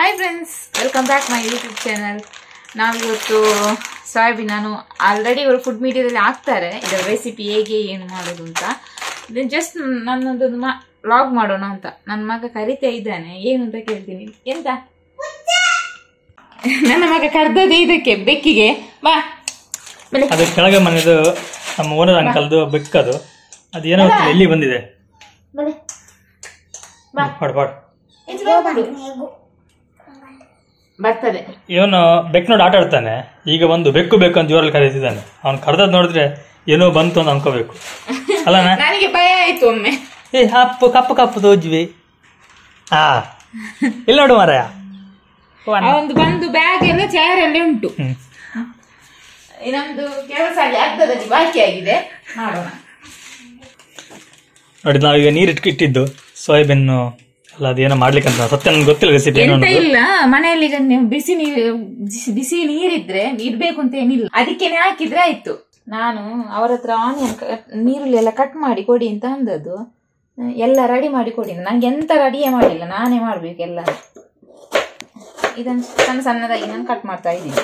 Hi friends, welcome back my YouTube channel. ನಾವಿವತ್ತು soybean, ನಾನು already ಇವರು ಫುಡ್ ಮೀಡಿಯಾದಲ್ಲಿ ಹಾಕ್ತಾರೆ ಇದರ ರೆಸಿಪಿ ಹೇಗೆ ಏನು ಮಾಡೋದು ಅಂತ. ಜಸ್ಟ್ ನನ್ನದೊಂದು ವ್ಲಾಗ್ ಮಾಡೋಣ ಅಂತ ನನ್ನ ಮಗ ಕರಿತಾ ಇದ್ದಾನೆ. ಏನು ಅಂತ ಕೇಳ್ತೀನಿ. ಎಂತ ನನ್ನ ಮಗ ಕರ್ದದ್ದು ಇದಕ್ಕೆ ಬೆಕ್ಕಿಗೆ ಬಾ. ಅದು ಕೆಳಗೆ ಮನೆದು ನಮ್ಮ ಓನರ್ ಅಂಕಲ್ದು ಬೆಕ್ಕದು. ಅದು ಏನೋ ಎಲ್ಲಿ ಬಂದಿದೆ. ಬರ್ತದೆ. ಇವನು ಬೆಕ್ ನೋಡಿ ಆಟ ಆಡ್ತಾನೆ. ಈಗ ಬಂದು ಬೆಕ್ಕು ಬೇಕು ಅಂತ ಜೋರಲ್ಲಿ ಕರೀತಿದ್ದಾನೆ. ಅವ್ನು ಕರ್ದದ್ ನೋಡಿದ್ರೆ ಏನೋ ಬಂತು ಅಂತ ಅನ್ಕೋಬೇಕು ಅಲ್ಲ. ನನಗೆ ಭಯ ಆಯ್ತು ಒಮ್ಮೆ. ಕಪ್ಪು ಕಪ್ಪು ಕಪ್ಪು ತೋಜ್ವಿ. ಹಾ ಇಲ್ಲಿ ನೋಡು ಮಾರಾಯ, ಒಂದು ಬಂದು ಬ್ಯಾಗ್ ಎಲ್ಲ ಚೇರ್ ಅಲ್ಲಿ ಉಂಟು. ನಮ್ದು ಕೆಲಸ ಅರ್ಧದಲ್ಲಿ ಬಾಕಿ ಆಗಿದೆ, ಮಾಡೋಣ. ನೋಡಿ, ನಾವೀಗ ನೀರು ಇಟ್ಟಿದ್ದು ಸೋಯಾಬೀನ್ ಅಲ್ಲ, ಅದೇನೋ ಮಾಡ್ಲಿಕ್ಕೆ ಅಂತ ಸತ್ಯ ನನ್ಗೆ ಗೊತ್ತಿಲ್ಲ ರೆಸಿಪಿ. ಎಂತ ಇಲ್ಲ, ಮನೆಯಲ್ಲಿ ಈಗ ಬಿಸಿ ನೀರಿದ್ರೆ ಇಡ್ಬೇಕು ಅಂತ ಏನಿಲ್ಲ, ಅದಕ್ಕೇನೆ ಹಾಕಿದ್ರೆ ಆಯ್ತು. ನಾನು ಅವರ ಹತ್ರ ಆನಿಯನ್ ನೀರುಳ್ಳಿ ಎಲ್ಲ ಕಟ್ ಮಾಡಿ ಕೊಡಿ ಅಂತ ಅಂದದ್ದು. ಎಲ್ಲ ರೆಡಿ ಮಾಡಿ ಕೊಡಿ. ನಂಗೆ ಎಂತ ರೆಡಿಯೇ ಮಾಡಿಲ್ಲ, ನಾನೇ ಮಾಡ್ಬೇಕು ಎಲ್ಲ. ಇದನ್ನು ಸಣ್ಣ ಸಣ್ಣದಾಗಿ ನಾನು ಕಟ್ ಮಾಡ್ತಾ ಇದ್ದೀನಿ.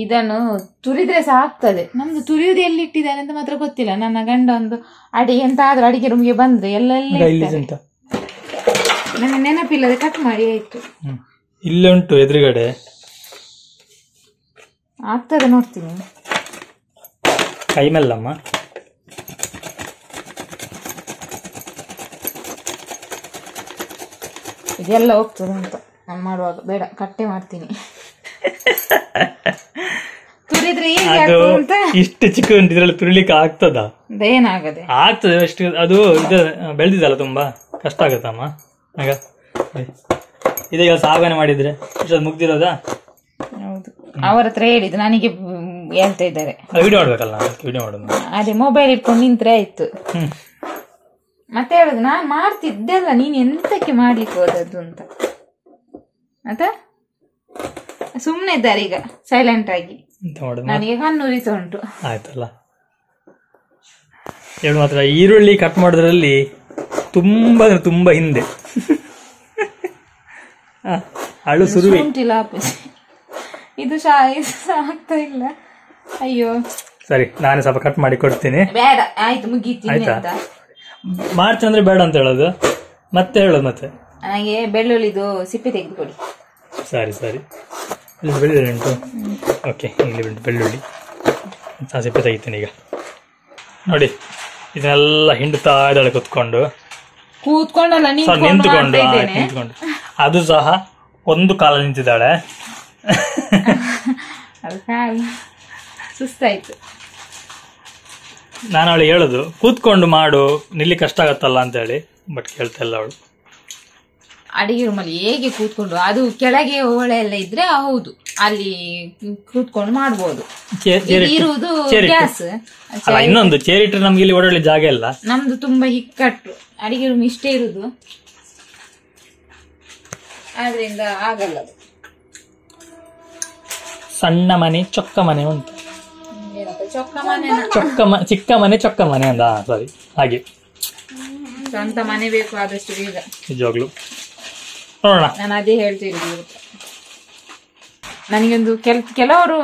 ಇದನ್ನು ತುರಿದ್ರೆ ಸಹ ಆಗ್ತದೆ. ನಮ್ದು ತುರಿಯುವುದು ಎಲ್ಲಿ ಇಟ್ಟಿದ್ದಾರೆ ಅಂತ ಮಾತ್ರ ಗೊತ್ತಿಲ್ಲ. ನನ್ನ ಗಂಡ ಒಂದು ಎಂತ ಆದ್ರೂ ಅಡಿಗೆ ರೂಮ್ಗೆ ಬಂದ್ರೆ ಎಲ್ಲ ನನ್ನ ನೆನಪಿಲ್ಲದೆ ಕಟ್ ಮಾಡಿ ಆಯ್ತು. ಇಲ್ಲೇ ಉಂಟು ಎದುರುಗಡೆ, ಆಗ್ತದೆ ನೋಡ್ತೀನಿ. ಕೈ ಮೇಲಮ್ಮ. ಇದೆಲ್ಲ ಹೋಗ್ತದೆ ಅಂತ ನಾನು ಮಾಡುವಾಗ. ಬೇಡ, ಕಟ್ಟೆ ಮಾಡ್ತೀನಿ. ತುರಿದ್ರೆ ಇಷ್ಟು ಚಿಕ್ಕ ಉಂಟು, ಇದ್ರಲ್ಲಿ ತುರಿಲಿಕ್ಕೆ ಆಗ್ತದ? ಏನಾಗದೆ ಆಗ್ತದೆ ಅಷ್ಟು. ಅದು ಇದು ಬೆಳೆದಿದ್ದಲ್ಲ, ತುಂಬಾ ಕಷ್ಟ ಆಗತ್ತಮ್ಮ. ಆಗ ಇದೀಗ ಸಾಗಣೆ ಮಾಡಿದ್ರೆ ಇಷ್ಟೊಂದು ಮುಗ್ದಿರೋದಾ? ಹೌದು, ಅವರ ಹತ್ರ ಹೇಳಿದ್ದು ನನಗೆ ಹೇಳ್ತಾ ಇದ್ದಾರೆ. ವಿಡಿಯೋ ಮಾಡ್ಬೇಕಲ್ಲ, ವಿಡಿಯೋ ಮಾಡೋದು. ಅದೇ ಮೊಬೈಲ್ ಇಟ್ಕೊಂಡು ನಿಂತ್ರೆ ಆಯ್ತು. ಮತ್ತೆ ಹೇಳುದು, ನಾನ್ ಮಾಡ್ತಿದ್ದೆಲ್ಲ, ನೀನ್ ಎಂತಕ್ಕೆ ಮಾಡ್ಲಿಕ್ಕೆ ಹೋದದ್ದು ಅಂತ. ಆಯ್ತಾ, ಸುಮ್ನೆ ಇದ್ದಾರೆ ಈಗ ಸೈಲೆಂಟ್ ಆಗಿ. ನನಗೆ ಕಣ್ಣುರಿತ ಉಂಟು. ಆಯ್ತಲ್ಲ, ಹೇಳು ಮಾತ್ರ. ಈರುಳ್ಳಿ ಕಟ್ ಮಾಡೋದ್ರಲ್ಲಿ ತುಂಬಾ ಹಿಂದೆ ಅಳು ಸುರುವಿ ಉಂಟಿಲ್ಲ. ಇದು ಆಗ್ತಾ ಇಲ್ಲ. ಅಯ್ಯೋ ಸರಿ, ನಾನೇ ಸ್ವಲ್ಪ ಕಟ್ ಮಾಡಿ ಕೊಡ್ತೀನಿ. ಬೇಡ, ಆಯ್ತು, ಮುಗೀತು. ಆಯ್ತಾ, ಮಾರ್ಚ್ ಅಂದ್ರೆ ಬೇಡ ಅಂತ ಹೇಳೋದು, ಮತ್ತೆ ಹೇಳೋದು. ಮತ್ತೆ ನನಗೆ ಬೆಳ್ಳುಳ್ಳಿದು ಸಿಪ್ಪೆ ತೆಗೆದು ಕೊಡಿ. ಸರಿ ಸರಿ, ಇಲ್ಲಿ ಬೆಳ್ಳುಳ್ಳಿ ಉಂಟು. ಓಕೆ, ಇಲ್ಲಿ ಉಂಟು ಬೆಳ್ಳುಳ್ಳಿ. ಸಿಪ್ಪೆ ತೆಗಿತೀನಿ ಈಗ. ನೋಡಿ, ಇದನ್ನೆಲ್ಲ ಹಿಂಡ್ತಾ ಇದ್ದಾಳೆ ಕೂತ್ಕೊಂಡಲ್ಲ, ನಿಂತ್ಕೊಂಡು. ಅದು ಸಹ ಒಂದು ಕಾಲ ನಿಂತಿದ್ದಾಳೆ. ಸುಸ್ತಾಯ್ತು. ನಾನು ಅವಳು ಹೇಳುದು ಕೂತ್ಕೊಂಡು ಮಾಡು, ನಿಲ್ಲಿ ಕಷ್ಟ ಆಗತ್ತಲ್ಲ ಅಂತ ಹೇಳಿ. ಬಟ್ ಕೇಳ್ತಾ ಇಲ್ಲ ಅವಳು. ಅಡಿಗೆ ರೂಮಲ್ಲಿ ಹೇಗೆ ಕೂತ್ಕೊಂಡು, ಅದು ಕೆಳಗೆ ಓಳೆ ಎಲ್ಲ ಇದ್ರೆ ಹೌದು, ಅಲ್ಲಿ ಕೂತ್ಕೊಂಡು ಮಾಡ್ಬೋದು. ಇರುವುದು ಗ್ಯಾಸ್. ಇನ್ನೊಂದು ಚೇರ್ ಇಟ್ಟರೆ ನಮ್ಗೆ ಇಲ್ಲಿ ಓಡಾಡಲಿ ಜಾಗ ಇಲ್ಲ. ನಮ್ದು ತುಂಬಾ ಹಿಕ್ಕಟ್ಟು, ಅಡಿಗೆ ರೂಮ್ ಇಷ್ಟೇ ಇರುದು, ಆದ್ರಿಂದ ಆಗಲ್ಲ. ಸಣ್ಣ ಮನೆ ಚೊಕ್ಕ ಮನೆ ಉಂಟು. ಚಿಕ್ಕ ಮನೆ ಚೊಕ್ಕ ಮನೆ ಅಂದ. ಸಾರಿ, ಹಾಗೆ ಸ್ವಂತ ಮನೆ ಬೇಕು ಆದಷ್ಟು ಬೇಗ. ನಿಜವಾಗ್ಲು ನೋಡೋಣ. ನಾನು ಅದೇ ಹೇಳ್ತಿರೋದು. ನನಗೊಂದು ಕೆಲವರು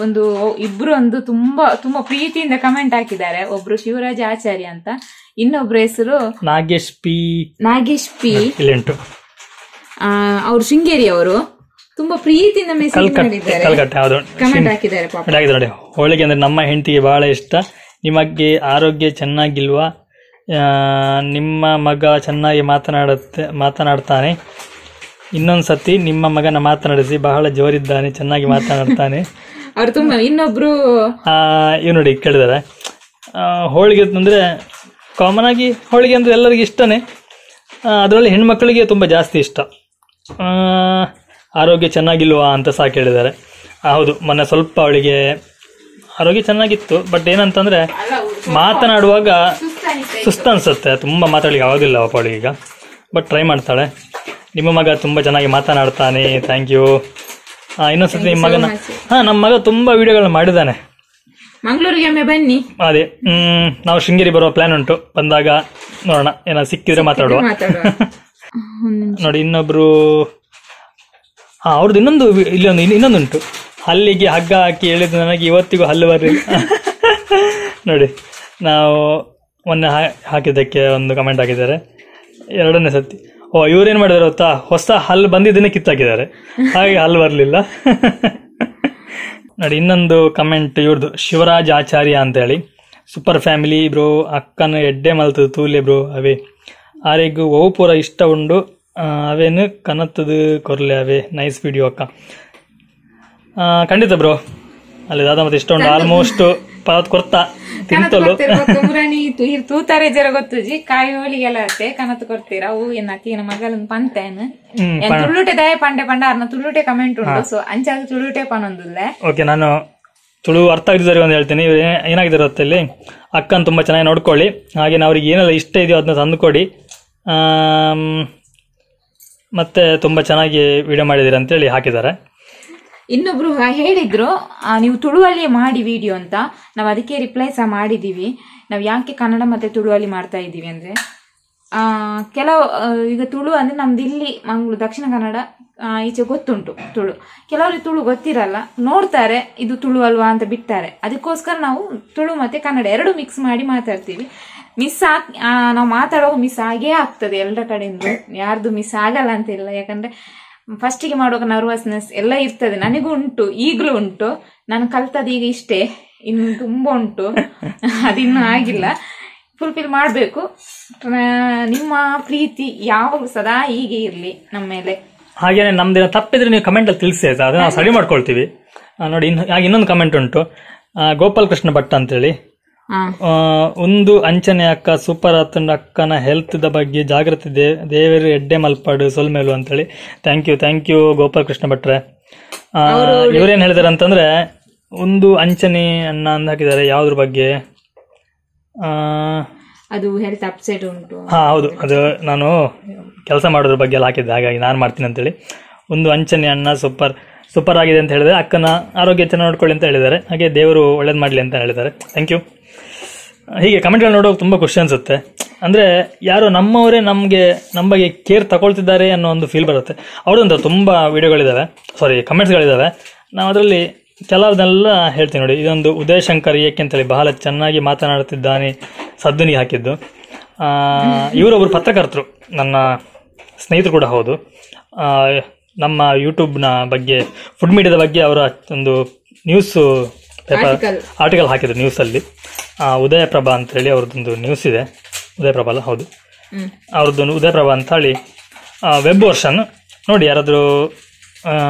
ಒಂದು ಇಬ್ರು ಒಂದು ತುಂಬಾ ಪ್ರೀತಿಯಿಂದ ಕಮೆಂಟ್ ಹಾಕಿದ್ದಾರೆ. ಒಬ್ರು ಶಿವರಾಜ ಆಚಾರ್ಯ ಅಂತ, ಇನ್ನೊಬ್ರು ಹೆಸರು ನಾಗೇಶ್ ಪಿ. ಅವ್ರು ಶೃಂಗೇರಿ ಅವರು. ತುಂಬಾ ಪ್ರೀತಿಯಿಂದ ಮೆಸೇಜ್ ಮಾಡಿದ್ದಾರೆ, ಕಮೆಂಟ್ ಹಾಕಿದ್ದಾರೆ. ನೋಡಿ, ಹೋಳಿಗೆ ಅಂದ್ರೆ ನಮ್ಮ ಹೆಂಡತಿಗೆ ಬಹಳ ಇಷ್ಟ. ನಿಮಗೆ ಆರೋಗ್ಯ ಚೆನ್ನಾಗಿಲ್ವಾ? ನಿಮ್ಮ ಮಗ ಚೆನ್ನಾಗಿ ಮಾತನಾಡ್ತಾನೆ. ಇನ್ನೊಂದ್ಸತಿ ನಿಮ್ಮ ಮಗನ ಮಾತನಾಡಿಸಿ, ಬಹಳ ಜೋರಿದ್ದಾನೆ, ಚೆನ್ನಾಗಿ ಮಾತನಾಡ್ತಾನೆ. ಅವ್ರು ತುಂಬಾ. ಇನ್ನೊಬ್ರು ಇವ್ ನೋಡಿ ಕೇಳಿದಾರೆ, ಹೋಳಿಗೆ ಅಂದ್ರೆ ಕಾಮನ್ ಆಗಿ ಹೋಳಿಗೆ ಅಂದ್ರೆ ಎಲ್ಲರಿಗೂ ಇಷ್ಟನೇ. ಅದರಲ್ಲಿ ಹೆಣ್ಮಕ್ಳಿಗೆ ತುಂಬಾ ಜಾಸ್ತಿ ಇಷ್ಟ. ಆರೋಗ್ಯ ಚೆನ್ನಾಗಿಲ್ವಾ ಅಂತ ಸಹ ಕೇಳಿದ್ದಾರೆ. ಹೌದು, ಮೊನ್ನೆ ಸ್ವಲ್ಪ ಅವಳಿಗೆ ಆರೋಗ್ಯ ಚೆನ್ನಾಗಿತ್ತು. ಬಟ್ ಏನಂತಂದ್ರೆ ಮಾತನಾಡುವಾಗ ಸುಸ್ತು ಅನ್ಸುತ್ತೆ. ತುಂಬಾ ಮಾತಾಡ್ಲಿಕ್ಕೆ ಆಗೋದಿಲ್ಲ ಅವಳಿಗೆ ಈಗ. ಬಟ್ ಟ್ರೈ ಮಾಡ್ತಾಳೆ. ನಿಮ್ಮ ಮಗ ತುಂಬಾ ಚೆನ್ನಾಗಿ ಮಾತನಾಡ್ತಾನೆ, ಥ್ಯಾಂಕ್ ಯು. ಇನ್ನೊಂದ್ಸತಿ ನಿಮ್ಮ ಮಗನ ನಮ್ಮ ಮಗ ತುಂಬಾ ವಿಡಿಯೋಗಳನ್ನ ಮಾಡಿದ್ದಾನೆ. ಮಂಗಳೂರಿಗೆ ಬನ್ನಿ. ಅದೇ, ನಾವು ಶೃಂಗೇರಿ ಬರುವ ಪ್ಲಾನ್ ಉಂಟು. ಬಂದಾಗ ನೋಡೋಣ, ಏನಾದ್ರು ಸಿಕ್ಕಿದ್ರೆ ಮಾತಾಡುವ. ನೋಡಿ, ಇನ್ನೊಬ್ರು ಅವ್ರದ್ದು ಇನ್ನೊಂದುಂಟು, ಹಲ್ಲಿಗೆ ಹಗ್ಗ ಹಾಕಿ ಹೇಳಿದ್ದು ನನಗೆ ಇವತ್ತಿಗೂ ಹಲ್ಲು ಬರಲಿಲ್ಲ. ನೋಡಿ, ನಾವು ಮೊನ್ನೆ ಹಾಕಿದ್ದಕ್ಕೆ ಒಂದು ಕಮೆಂಟ್ ಹಾಕಿದ್ದಾರೆ, 2ನೇ ಸತಿ. ಇವ್ರೇನು ಮಾಡಿದಾರೆ ಗೊತ್ತಾ, ಹೊಸ ಹಲ್ಲು ಬಂದಿದ್ದನ್ನೇ ಕಿತ್ತಾಕಿದ್ದಾರೆ, ಹಾಗೆ ಹಲ್ಲು ಬರಲಿಲ್ಲ. ನೋಡಿ, ಇನ್ನೊಂದು ಕಮೆಂಟ್ ಇವ್ರದ್ದು, ಶಿವರಾಜ್ ಆಚಾರ್ಯ ಅಂತೇಳಿ. ಸೂಪರ್ ಫ್ಯಾಮಿಲಿ ಬ್ರೋ, ಅಕ್ಕನ ಎಡ್ಡೆ ಮಲ್ತದು ತೂಲೆ ಬ್ರೋ, ಅವೇ ಆರೆಗೂ ಓವು ಪೂರ ಇಷ್ಟ ಉಂಡು, ಅವೇನು ಕನತ್ತದು ಕೊರ್ಲೆ ಅವೇ, ನೈಸ್ ವಿಡಿಯೋ ಅಕ್ಕ. ಖಂಡಿತ ಬ್ರೋ, ಅಲ್ಲಿ ದಾದ ಮತ್ತೆ ಇಷ್ಟ ಉಂಟು, ಆಲ್ಮೋಸ್ಟ್ ಪರತ್ ಕೊರ್ತಾ ತಿಂತಲು ತೂತಾರೆ ಜರ ಗೊತ್ತುಜಿ, ಕಾಯಿ ಹೋಳಿಗೆಲ್ಲ ಕನತ್ ಕೊಡ್ತೀರ ಅವು ಏನ ಮಗಲ್ ಪಂತೇನು ತುಳುಟೆ ದಯ ಪಂಡೆ ಪಂಡ ಅರ್ನ ತುಳುಟೆ ಕಮೆಂಟ್ ಉಂಟು, ಸೊ ಅಂಚಾದ ತುಳುಟೆ ಪನೊಂದುಲ್ಲೆ. ಓಕೆ, ನಾನು ತುಳು ಅರ್ಥ ಆಗಿದ್ದಾರೆ ಅಂತ ಹೇಳ್ತೀನಿ. ಇವ್ರು ಏನಾಗಿದ್ದಾರೆ ಹೊತ್ತಲ್ಲಿ, ಅಕ್ಕನ ತುಂಬ ಚೆನ್ನಾಗಿ ನೋಡ್ಕೊಳ್ಳಿ, ಹಾಗೆ ಅವ್ರಿಗೆ ಏನೆಲ್ಲ ಇಷ್ಟ ಇದೆಯೋ ಅದನ್ನ ತಂದುಕೊಡಿ, ಮತ್ತೆ ತುಂಬ ಚೆನ್ನಾಗಿ ವಿಡಿಯೋ ಮಾಡಿದ್ದೀರ ಅಂತೇಳಿ ಹಾಕಿದ್ದಾರೆ. ಇನ್ನೊಬ್ರು ಹೇಳಿದ್ರು ನೀವು ತುಳುವಲ್ಲಿ ಮಾಡಿ ವಿಡಿಯೋ ಅಂತ, ನಾವು ಅದಕ್ಕೆ ರಿಪ್ಲೈ ಸಹ ಮಾಡಿದೀವಿ. ನಾವು ಯಾಕೆ ಕನ್ನಡ ಮತ್ತೆ ತುಳುವಲ್ಲಿ ಮಾಡ್ತಾ ಇದ್ದೀವಿ ಅಂದ್ರೆ, ಕೆಲವು ಈಗ ತುಳು ಅಂದ್ರೆ ನಮ್ದು ಇಲ್ಲಿ ಮಂಗಳೂರು ದಕ್ಷಿಣ ಕನ್ನಡ ಈಚೆ ಗೊತ್ತುಂಟು ತುಳು, ಕೆಲವರಿಗೆ ತುಳು ಗೊತ್ತಿರಲ್ಲ, ನೋಡ್ತಾರೆ ಇದು ತುಳು ಅಲ್ವಾ ಅಂತ ಬಿಡ್ತಾರೆ. ಅದಕ್ಕೋಸ್ಕರ ನಾವು ತುಳು ಮತ್ತೆ ಕನ್ನಡ 2 ಮಿಕ್ಸ್ ಮಾಡಿ ಮಾತಾಡ್ತೀವಿ. ನಾವು ಮಾತಾಡುವಾಗ ಮಿಸ್ ಆಗೇ ಆಗ್ತದೆ ಎಲ್ಲರ ಕಡೆಯಿಂದ, ಯಾರ್ದು ಮಿಸ್ ಆಗಲ್ಲ ಅಂತಿಲ್ಲ. ಯಾಕಂದ್ರೆ ಫಸ್ಟಿಗೆ ಮಾಡುವಾಗ ನರ್ವಸ್ನೆಸ್ ಎಲ್ಲ ಇರ್ತದೆ, ನನಗೂ ಉಂಟು, ಈಗಲೂ ಉಂಟು. ನಾನು ಕಲ್ತದ್ದು ಈಗ ಇಷ್ಟೇ, ಇನ್ನು ತುಂಬಾ ಉಂಟು, ಅದಿನ್ನೂ ಆಗಿಲ್ಲ. ಫುಲ್ಫಿಲ್ ಮಾಡಬೇಕು. ನಿಮ್ಮ ಪ್ರೀತಿ ಯಾವಾಗಲೂ ಸದಾ ಹೀಗೆ ಇರಲಿ ನಮ್ಮ ಮೇಲೆ. ಹಾಗೇನೆ ನಮ್ದಿನ ತಪ್ಪಿದ್ರೆ ನೀವು ಕಮೆಂಟ್ ಅಲ್ಲಿ ತಿಳಿಸಿ ಆಯ್ತಾ, ಅದನ್ನ ನಾವು ಸರಿ ಮಾಡ್ಕೊಳ್ತೀವಿ. ನೋಡಿ, ಇನ್ನೊಂದು ಕಮೆಂಟ್ ಉಂಟು, ಗೋಪಾಲ್ ಕೃಷ್ಣ ಭಟ್ ಅಂತೇಳಿ. ಒಂದು ಅಂಚನೆ ಅಕ್ಕ ಸೂಪರ್ ಆತಂಡ, ಅಕ್ಕನ ಹೆಲ್ತ್ ದ ಬಗ್ಗೆ ಜಾಗೃತಿ ದೇವರು ಎಡ್ಡೆ ಮಲ್ಪಾಡು ಸೊಲ್ಮೇಲು ಅಂತೇಳಿ. ಥ್ಯಾಂಕ್ ಯು ಗೋಪಾಲ್ ಕೃಷ್ಣ ಭಟ್ರೆ. ಇವ್ರೇನ್ ಹೇಳಿದಾರೆ ಅಂತಂದ್ರೆ, ಒಂದು ಅಂಚನೆ ಅನ್ನ ಅಂತ ಹಾಕಿದ್ದಾರೆ. ಯಾವ್ದ್ರ ಬಗ್ಗೆ? ಅದು ಹೆಲ್ತ್ ಅಪ್ಸೆಟ್ ಉಂಟು. ಹೌದು, ಅದು ನಾನು ಕೆಲಸ ಮಾಡೋದ್ರ ಬಗ್ಗೆ ಎಲ್ಲ ಹಾಕಿದ್ದೆ, ಹಾಗಾಗಿ ನಾನು ಮಾಡ್ತೀನಿ ಅಂತೇಳಿ. ಒಂದು ಅಂಚನೆ ಅನ್ನ ಸೂಪರ್ ಆಗಿದೆ ಅಂತ ಹೇಳಿದ್ರೆ, ಅಕ್ಕನ ಆರೋಗ್ಯ ಚೆನ್ನಾಗಿ ನೋಡ್ಕೊಳ್ಳಿ ಅಂತ ಹೇಳಿದ್ದಾರೆ. ಹಾಗೆ ದೇವರು ಒಳ್ಳೇದು ಮಾಡಲಿ ಅಂತ ಹೇಳಿದ್ದಾರೆ. Thank you. ಹೀಗೆ ಕಮೆಂಟ್ಗಳು ನೋಡೋಕೆ ತುಂಬ ಖುಷಿ ಅನಿಸುತ್ತೆ. ಅಂದರೆ ಯಾರೋ ನಮ್ಮವರೇ ನಮ್ಮ ಬಗ್ಗೆ ಕೇರ್ ತಗೊಳ್ತಿದ್ದಾರೆ ಅನ್ನೋ ಒಂದು ಫೀಲ್ ಬರುತ್ತೆ. ಅವ್ರದಂತ ತುಂಬ ವಿಡಿಯೋಗಳಿದ್ದಾವೆ, ಕಮೆಂಟ್ಸ್ಗಳಿದ್ದಾವೆ. ನಾವು ಅದರಲ್ಲಿ ಕೆಲವನ್ನೆಲ್ಲ ಹೇಳ್ತೀನಿ ನೋಡಿ. ಇದೊಂದು ಉದಯ ಶಂಕರ್ ಏಕೆಂತೇಳಿ ಬಹಳ ಚೆನ್ನಾಗಿ ಮಾತನಾಡುತ್ತಿದ್ದಾನೆ ಸದ್ದುನಿ ಹಾಕಿದ್ದು. ಇವರೊಬ್ಬರು ಪತ್ರಕರ್ತರು, ನನ್ನ ಸ್ನೇಹಿತರು ಕೂಡ ಹೌದು. ನಮ್ಮ ಯೂಟ್ಯೂಬ್ನ ಬಗ್ಗೆ, ಫುಡ್ ಮೀಡಿಯಾದ ಬಗ್ಗೆ ಅವರ ಒಂದು ನ್ಯೂಸ್ ಆರ್ಟಿಕಲ್ ಹಾಕಿದ್ರು ನ್ಯೂಸಲ್ಲಿ. ಉದಯ ಪ್ರಭಾ ಅಂತೇಳಿ ಅವ್ರದ್ದೊಂದು ನ್ಯೂಸ್ ಇದೆ. ಉದಯ ಪ್ರಭಾ ಅಲ್ಲ, ಹೌದು, ಅವ್ರದ್ದೊಂದು ಉದಯ ಪ್ರಭಾ ಅಂತ ಹೇಳಿ ವೆಬ್ ವರ್ಷನ್ ನೋಡಿ. ಯಾರಾದರೂ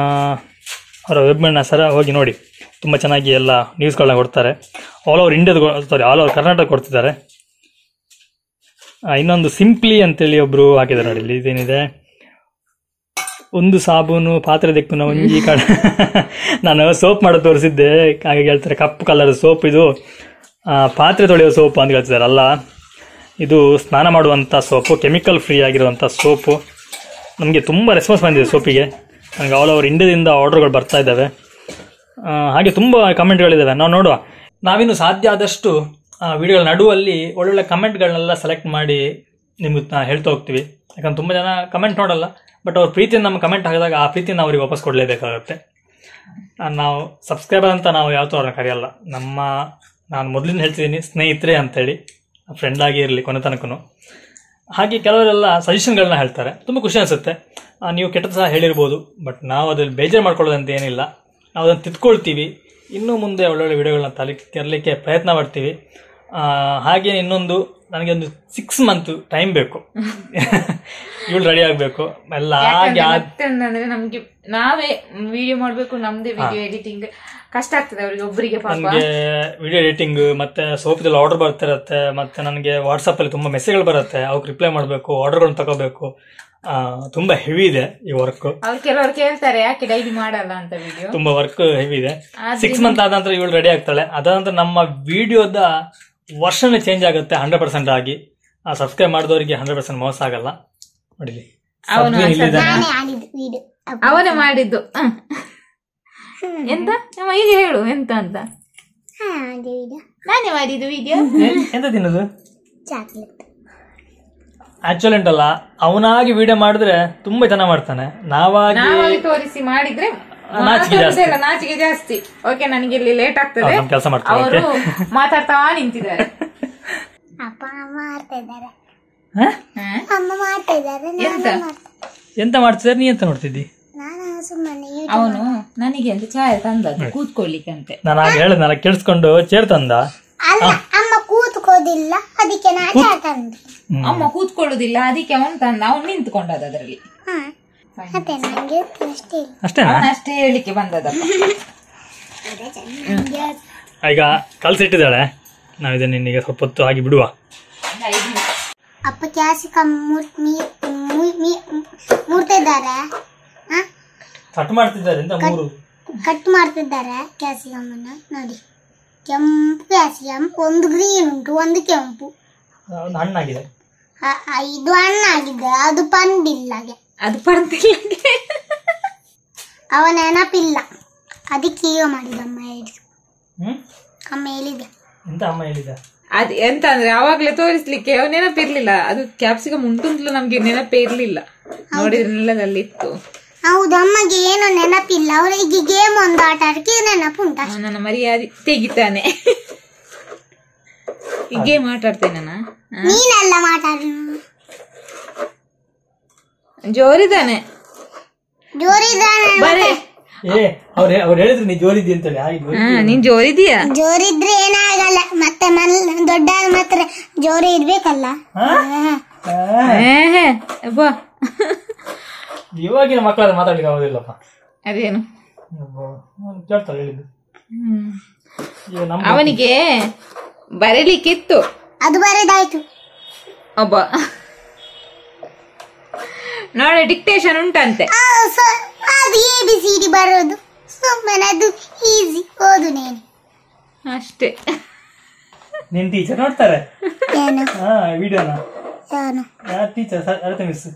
ಅವರ ವೆಬ್ನ ಹೋಗಿ ನೋಡಿ, ತುಂಬ ಚೆನ್ನಾಗಿ ಎಲ್ಲ ನ್ಯೂಸ್ಗಳನ್ನ ಕೊಡ್ತಾರೆ. ಆಲ್ ಓವರ್ ಕರ್ನಾಟಕ ಕೊಡ್ತಿದ್ದಾರೆ. ಇನ್ನೊಂದು ಸಿಂಪ್ಲಿ ಅಂತೇಳಿ ಒಬ್ರು ಹಾಕಿದ್ದಾರೆ ನೋಡಿ. ಇಲ್ಲಿ ಇದೇನಿದೆ, ಒಂದು ಸಾಬೂನು ಪಾತ್ರೆ ದಿಕ್ಕುನ ಒಂಜಿ ಕಡೆ ನಾನು ಸೋಪ್ ಮಾಡೋದು ತೋರಿಸಿದ್ದೆ, ಹಾಗೆ ಹೇಳ್ತಾರೆ ಕಪ್ಪು ಕಲರ್ ಸೋಪ್, ಇದು ಪಾತ್ರೆ ತೊಳೆಯೋ ಸೋಪ್ ಅಂತ ಹೇಳ್ತಿದ್ದಾರೆ. ಅಲ್ಲ, ಇದು ಸ್ನಾನ ಮಾಡುವಂಥ ಸೋಪು, ಕೆಮಿಕಲ್ ಫ್ರೀ ಆಗಿರುವಂಥ ಸೋಪು. ನಮಗೆ ತುಂಬ ರೆಸ್ಪಾನ್ಸ್ ಬಂದಿದೆ ಸೋಪಿಗೆ. ನನಗೆ ಆಲ್ ಓವರ್ ಇಂಡಿಯಾದಿಂದ ಆರ್ಡರ್ಗಳು ಬರ್ತಾ ಇದ್ದಾವೆ. ಹಾಗೆ ತುಂಬ ಕಮೆಂಟ್ಗಳಿದ್ದಾವೆ. ನಾವು ನೋಡುವ, ನಾವಿನ್ನು ಸಾಧ್ಯ ಆದಷ್ಟು ವಿಡಿಯೋಗಳ ನಡುವಲ್ಲಿ ಒಳ್ಳೊಳ್ಳೆ ಕಮೆಂಟ್ಗಳನ್ನೆಲ್ಲ ಸೆಲೆಕ್ಟ್ ಮಾಡಿ ನಿಮ್ಗೆ ಹೇಳ್ತಾ ಹೋಗ್ತೀವಿ. ಯಾಕಂದ್ರೆ ತುಂಬ ಜನ ಕಮೆಂಟ್ ನೋಡಲ್ಲ, ಬಟ್ ಅವ್ರ ಪ್ರೀತಿಯನ್ನು ನಮ್ಮ ಕಮೆಂಟ್ ಹಾಕಿದಾಗ ಆ ಪ್ರೀತಿಯನ್ನು ಅವ್ರಿಗೆ ವಾಪಸ್ ಕೊಡಲೇಬೇಕಾಗುತ್ತೆ. ನಾವು ಸಬ್ಸ್ಕ್ರೈಬರ್ ಅಂತ ನಾವು ಯಾವತ್ತೂ ಅವ್ರನ್ನ ಕರೆಯಲ್ಲ. ನಾನು ಮೊದಲಿಂದ ಹೇಳ್ತಿದ್ದೀನಿ, ಸ್ನೇಹಿತರೆ ಅಂತೇಳಿ, ಫ್ರೆಂಡ್ ಆಗಿ ಇರಲಿ ಕೊನೆ ತನಕನು. ಹಾಗೆ ಕೆಲವರೆಲ್ಲ ಸಜೆಷನ್ಗಳನ್ನ ಹೇಳ್ತಾರೆ, ತುಂಬ ಖುಷಿ ಅನಿಸುತ್ತೆ. ನೀವು ಕೆಟ್ಟದ್ದು ಸಹ ಹೇಳಿರ್ಬೋದು, ಬಟ್ ನಾವು ಅದ್ರಲ್ಲಿ ಬೇಜಾರು ಮಾಡ್ಕೊಳ್ಳೋದಂತ ಏನಿಲ್ಲ. ನಾವು ಅದನ್ನು ತಿದ್ಕೊಳ್ತೀವಿ. ಇನ್ನೂ ಮುಂದೆ ಒಳ್ಳೊಳ್ಳೆ ವಿಡಿಯೋಗಳನ್ನ ತರಲಿಕ್ಕೆ ಪ್ರಯತ್ನ ಪಡ್ತೀವಿ. ಹಾಗೆ ಇನ್ನೊಂದು, ನನಗೆ ಒಂದು 6 ಮಂತ್ ಟೈಮ್ ಬೇಕು, ಇವಳು ರೆಡಿ ಆಗಬೇಕು ಎಲ್ಲ. ಹಾಗೆ ಅಂದ್ರೆ ನಮ್ಗೆ ನಾವೇ ವಿಡಿಯೋ ಮಾಡಬೇಕು, ನಮ್ದೇ ವಿಡಿಯೋ ಎಡಿಟಿಂಗ್ ಕಷ್ಟ ಆಗ್ತದೆ ಅವರಿಗೆ ಒಬ್ಬರಿಗೆ. ನನಗೆ ವಿಡಿಯೋ ಎಡಿಟಿಂಗ್ ಮತ್ತೆ ಸೋಪಿದಲ್ಲಿ ಆರ್ಡರ್ ಬರ್ತಿರತ್ತೆ, ಮತ್ತೆ ನನಗೆ ವಾಟ್ಸಪ್ ಅಲ್ಲಿ ತುಂಬಾ ಮೆಸೇಜ್ಗಳು ಬರುತ್ತೆ, ಅವಕ್ಕೆ ರಿಪ್ಲೈ ಮಾಡಬೇಕು, ಆರ್ಡರ್ಗಳನ್ನ ತಗೋಬೇಕು. ತುಂಬಾ ಹೆವಿ ಇದೆ ಈ ವರ್ಕ್. ಕೆಲವರು ಕೇಳ್ತಾರೆ ಯಾಕೆ ಡೈಲಿ ಮಾಡಲ್ಲ ಅಂತ ವಿಡಿಯೋ. ತುಂಬಾ ವರ್ಕ್ ಹೆವಿ ಇದೆ. 6 ಮಂತ್ ಆದ ನಂತರ ಇವಳು ರೆಡಿ ಆಗ್ತಾಳೆ. ಅದಾದ ನಂತರ ನಮ್ಮ ವಿಡಿಯೋದ ವರ್ಷನ್ ಚೇಂಜ್ ಆಗುತ್ತೆ 100% ಆಗಿ. ಸಬ್ಸ್ಕ್ರೈಬ್ ಮಾಡಿದವರಿಗೆ 100% ಮೋಸ ಆಗಲ್ಲ. ನೋಡಿಲಿ, ಅವನೇ ಮಾಡಿದ್ದು. ಎಂತ ಈಗ ಹೇಳು ಎಂತ ಅಂತ. ನಾನೇ ಮಾಡಿದ್ದು ವಿಡಿಯೋ. ಎಂತ ತಿನ್ನೋದು? ಆಕ್ಚುಲಿ ಉಂಟಲ್ಲ ಅವನಾಗಿ ವಿಡಿಯೋ ಮಾಡಿದ್ರೆ ತುಂಬಾ ಚೆನ್ನಾಗಿ ಮಾಡ್ತಾನೆ. ನಾವಾಗಿ ತೋರಿಸಿ ಮಾಡಿದ್ರೆ ನಾಚಿಕೆ ಜಾಸ್ತಿ. ಓಕೆ, ನನಗೆ ಇಲ್ಲಿ ಲೇಟ್ ಆಗ್ತದೆ. ಕೆಲಸ ಮಾಡ್ತಾರೆ ಅವರು ಮಾತಾಡ್ತಾ ನಿಂತಿದ್ದಾರೆ. ಅಪ್ಪ ಮಾಡ್ತಾ ಇದ್ದಾರೆ. ಎಂತ ಮಾಡ್ತಿದ್ದಾರೆ? ನೀ ಎಂತ ನೋಡ್ತಿದ್ದಿ? ಅವನು ನನಗೆ ಅಂತ ಚಾಯ್ ತಂದದ್ದು ಕೂತ್ಕೊಳ್ಳಿಕ್ಕೆ ಅಂತೆ. ನಾನು ಆಗ ಹೇಳಿದ್ನಲ್ಲ, ಕೇಳಿಸ್ಕೊಂಡು ಚೇರ್ ತಂದ. ಅಮ್ಮ ಕೂತ್ಕೋದಿಲ್ಲ, ಅದಕ್ಕೆ ನಾನು ತಂದೆ. ಅಮ್ಮ ಕೂತ್ಕೊಳ್ಳುದಿಲ್ಲ, ಅದಕ್ಕೆ ಅವನು ತಂದ. ಅವನು ನಿಂತ್ಕೊಂಡದ ಅದರಲ್ಲಿ. ಅಷ್ಟೇ ಅಷ್ಟೇ ಹೇಳಿಕ್ಕೆ ಬಂದದಪ್ಪ. ಈಗ ಕಲ್ಸಿಟ್ಟಿದ್ದಾಳೆ. ನಾವು ಇದನ್ನ ಇನ್ನೀಗ ಸ್ವಲ್ಪ ಹೊತ್ತು ಹಾಗೆ ಬಿಡುವ. ಅಪ್ಪ ಕ್ಯಾಸಿಕ ಮೂರ್ತಿದ್ದಾರೆ, ಕಟ್ ಮಾಡ್ತಿದ್ದಾರೆ. ಕಟ್ ಮಾಡ್ತಿದ್ದಾರೆ ಕ್ಯಾಸಿಕಮ್ಮನ್ನ. ನೋಡಿ, ಕೆಂಪು ಕ್ಯಾಸಿಕಮ್, ಒಂದು ಗ್ರೀನ್ ಉಂಟು, ಒಂದು ಕೆಂಪು. ಹಣ್ಣಾಗಿದೆ. ಇದು ಹಣ್ಣಾಗಿದೆ, ಅದು ಪಂದಿಲ್ಲ. ಅವ ನೆನಪಿಲ್ಲ, ಅದಕ್ಕೆ ಈಗ ಮಾಡಿದ ಅಮ್ಮ ಹೇಳಿದ್ರು. ಅಮ್ಮ ಹೇಳಿದ. ಎಂತ ಅಮ್ಮ ಹೇಳಿದ? ಅದ್ ಎಂತ ಅಂದ್ರೆ ಅವಾಗ್ಲೇ ತೋರಿಸ್ಲಿಕ್ಕೆ ನೆನಪಿರ್ಲಿಲ್ಲ. ಅದು ಕ್ಯಾಪ್ಸಿಕಮ್ ಉಂಟುಂತಲೂ ನಮ್ಗೆ ನೆನಪೇ ಇರ್ಲಿಲ್ಲ. ನೋಡಿದ್ರೆ ನೆಲದಲ್ಲಿ ಇತ್ತು. ಹೌದು, ಅಮ್ಮಗೆ ಏನು ನೆನಪಿಲ್ಲ. ಅವರಿಗೆ ಗೇಮ್ ಒಂದು ಆಟ ಆಡಕ್ಕೆ ನೆನಪು ಉಂಟ. ನನ್ನ ಮರ್ಯಾದೆ ತೆಗಿತಾನೆ. ಈ ಗೇಮ್ ಆಟ ಆಡ್ತೇನೆ. ನೀನೆಲ್ಲ ಮಾತಾಡ. ಜೋರಿದ್ದಾನೆ. ಬರೇ ಅವ್ರು ಹೇಳಿದ್ರು ನೀ ಜೋರಿದ್ದಿ ಅಂತೇಳಿ. ನೀನ್ ಜೋರಿದೀಯಾ? ಜೋರಿದ್ರೆ ಏನಾಗಲ್ಲ, ಮತ್ತೆ ದೊಡ್ಡ ಮಾತ್ರ ಜೋರಿ ಇರ್ಬೇಕಲ್ಲ. ಇವಾಗಿನ ಮಕ್ಕಳ ಮಾತಾಡ್ಲಿಕ್ಕೆ ಆಗೋದಿಲ್ಲಪ್ಪ. ಅದೇನು ಕೇಳ್ತಾರೆ ಹೇಳಿದ್ದು. ಅವನಿಗೆ ಬರೀಲಿಕ್ಕಿತ್ತು, ಅದು ಬರೆದಾಯ್ತು. ಒಬ್ಬ ನೋಡಿ ಡಿಕ್ಟೇಷನ್ ಉಂಟಂತೆ. ಅದು ABCD ಬರೋದು ಸುಮ್ಮನೆ, ಅದು ಈಸಿ, ಓದು ನೀನು ಅಷ್ಟೇ. ನಿನ್ ಟೀಚರ್ ನೋಡ್ತಾರೆ ಏನು ವಿಡಿಯೋನ? ಏನು ಟೀಚರ್ ಅರ್ಥ ಮಿಸ್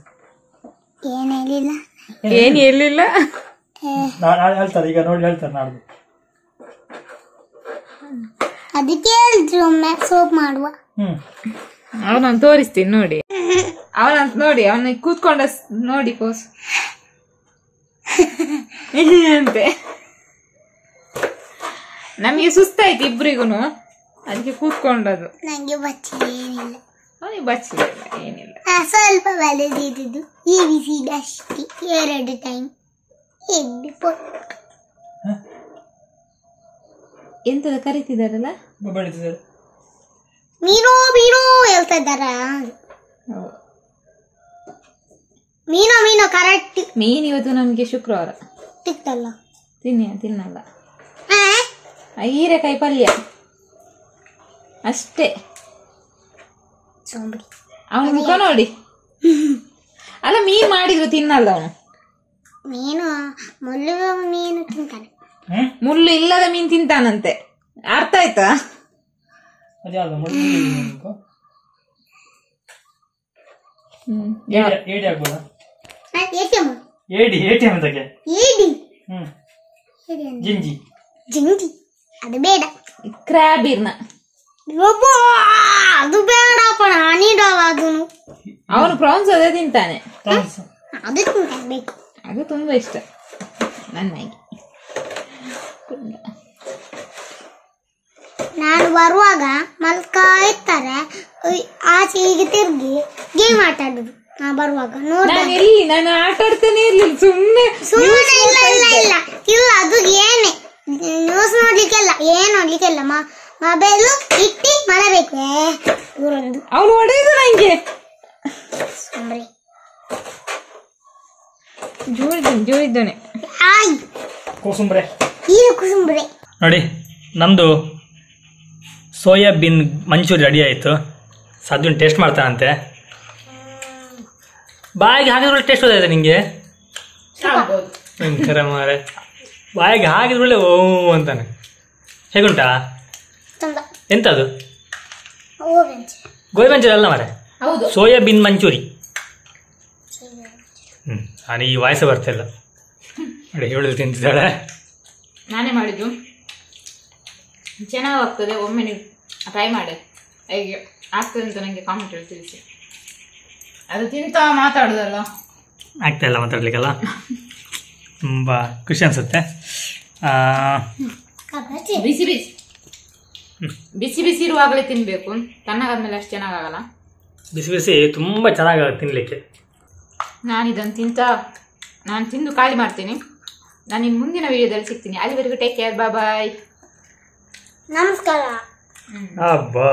ಏನು ಹೇಳಿಲ್ಲ, ಏನು ಹೇಳಿಲ್ಲ. ಹೇಳ್ತಾರೆ ಈಗ, ನೋಡಿ ಹೇಳ್ತಾರೆ ನಾಡ್ದು. ಅದಕ್ಕೆ ಹೇಳಿದ್ರು ಒಮ್ಮೆ ಸೋಪ್ ಮಾಡುವ. ಅವನನ್ನು ತೋರಿಸ್ತೀನಿ ನೋಡಿ. ಅವನಂತ ನೋಡಿ, ಅವನ ಕೂತ್ಕೊಂಡ ನೋಡಿ ಪೋಸ್ ಅಂತೆ. ನಮ್ಗೆ ಸುಸ್ತಾಯ್ತು ಇಬ್ರಿಗೂನು, ಅದಕ್ಕೆ ಕೂತ್ಕೊಂಡದು. ನಂಗೆ ಬಚ್ಚಿ ಏನಿಲ್ಲ, ಅವನಿಗೆ ಬಚ್ಚಿಲ್ಲ, ಏನಿಲ್ಲ. ಸ್ವಲ್ಪ ಬಲೆದಿದ್ದು ABCD ಅಷ್ಟೇ, 2 ಟೈಮ್. ಎಂತದ ಕರೀತಿದಾರಲ್ಲ, ಮೀನು ಮೀನು ಹೇಳ್ತಾ ಇದ್ದಾರ. ಮೀನು ಮೀನು ಕರೆಕ್ಟ್. ಮೀನು ಇವತ್ತು ನಮ್ಗೆ ಶುಕ್ರವಾರ ತಿಕ್ಕಲ್ಲ, ತಿನ್ನಲ್ಲ. ಹೀರೆಕಾಯಿ ಪಲ್ಯ ಅಷ್ಟೇ. ಅವನ ಮುಖ ನೋಡಿ. ಅಲ್ಲ, ಮೀನು ಮಾಡಿದ್ರು ತಿನ್ನಲ್ಲ ಅವನು. ಮೀನು ಮುಳ್ಳು ಮೀನು ತಿಂತಾನೆ, ಮುಳ್ಳು ಇಲ್ಲದ ಮೀನು ತಿಂತಾನಂತೆ. ಅರ್ಥ ಆಯ್ತಾ? ಜಿಂಜಿ ಅದು ಬೇಡ. ಕ್ರ್ಯಾಬ್ ಇರ್ನ ಅದು ಬೇಡಪ್ಪ, ನಾನಿಡವ. ಅದನ್ನು ಅವನು ಪ್ರಾನ್ಸ್ ಅದೇ ತಿಂತಾನೆ, ಅದು ತಿಂತಾನೆ. ಅದು ತುಂಬಾ ಇಷ್ಟ ನನಗೆ. ನಾನು ಬರುವಾಗ ಮಲ್ಕಾ ಇರ್ತಾರೆ, ಆಚೆ ಹೀಗೆ ತಿರ್ಗಿ ಗೇಮ್ ಆಟ ಆಡುದು. ನಾ ಬರುವಾಗ ನಾನು ಆಟ ಆಡ್ತಾನೆ ಇರ್ಲಿಲ್ಲ, ಸುಮ್ಮನೆ ಇಲ್ಲ. ಅದು ಏನೇ ನ್ಯೂಸ್ ನೋಡ್ಲಿಕ್ಕೆಲ್ಲ, ಏನ್ ನೋಡ್ಲಿಕ್ಕೆಲ್ಲ, ಮೊಬೈಲು ಇಟ್ಟಿ ಮಾಡಬೇಕು. ಅವನು ಹೊಡೆಯುದು ನಂಗೆ. ಜೋರಿದ್ದಾನೆ. ಕುಸುಂಬ್ರೆ ನೋಡಿ, ನಮ್ದು ಸೋಯಾಬೀನ್ ಮಂಚೂರಿ ರೆಡಿ ಆಯಿತು. ಸಾಧ್ಯ ಟೇಸ್ಟ್ ಮಾಡ್ತಾನಂತೆ. ಬಾಯಿಗೆ ಹಾಕಿದ್ರೊಳ್ಳೆ ಟೇಸ್ಟ್ ಹೋದಾಯ್ತು ನಿಂಗೆ? ಮಾರೆ, ಬಾಯಿಗೆ ಹಾಕಿದ್ರೊಳ್ಳೆ ಓ ಅಂತಾನೆ. ಹೇಗುಂಟಾ? ಎಂತದು? ಗೋಬಿ ಮಂಚೂರಿ ಅಲ್ಲ ಮಾರೆ, ಸೋಯಾಬೀನ್ ಮಂಚೂರಿ. ನಾನು ಈ ವಾಯ್ಸ ಬರ್ತಿಲ್ಲ ನೋಡಿ. ಹೇಳುದು ತಿಂತಿದ್ದಾಳೆ. ನಾನೇ ಮಾಡಿದ್ದು, ಚೆನ್ನಾಗಾಗ್ತದೆ. ಒಮ್ಮೆ ನೀವು ಟ್ರೈ ಮಾಡಿ, ಹೇಗೆ ಆಗ್ತದೆ ಅಂತ ನನಗೆ ಕಾಮೆಂಟ್ ಹೇಳಿ ತಿಳಿಸಿ. ಅದು ತಿಂತ ಮಾತಾಡುದಲ್ಲ ಆಗ್ತಾ ಇಲ್ಲ ಮಾತಾಡ್ಲಿಕ್ಕಲ್ಲ. ತುಂಬ ಖುಷಿ ಅನಿಸುತ್ತೆ. ಬಿಸಿ ಬಿಸಿ ಬಿಸಿ ಬಿಸಿ ಇರುವಾಗಲೇ ತಿನ್ಬೇಕು, ತಣ್ಣಗಾದ್ಮೇಲೆ ಅಷ್ಟು ಚೆನ್ನಾಗಾಗಲ್ಲ. ಬಿಸಿ ಬಿಸಿ ತುಂಬ ಚೆನ್ನಾಗಾಗುತ್ತೆ ತಿನ್ನಲಿಕ್ಕೆ. ನಾನು ತಿಂದು ಖಾಲಿ ಮಾಡ್ತೀನಿ. ನಾನು ಇನ್ನು ಮುಂದಿನ ವಿಡಿಯೋದಲ್ಲಿ ಸಿಗ್ತೀನಿ. ಅಲ್ಲಿವರೆಗೂ ಟೇಕ್ ಕೇರ್, ಬಾಯ್. ನಮಸ್ಕಾರ. ಅಬ್ಬಾ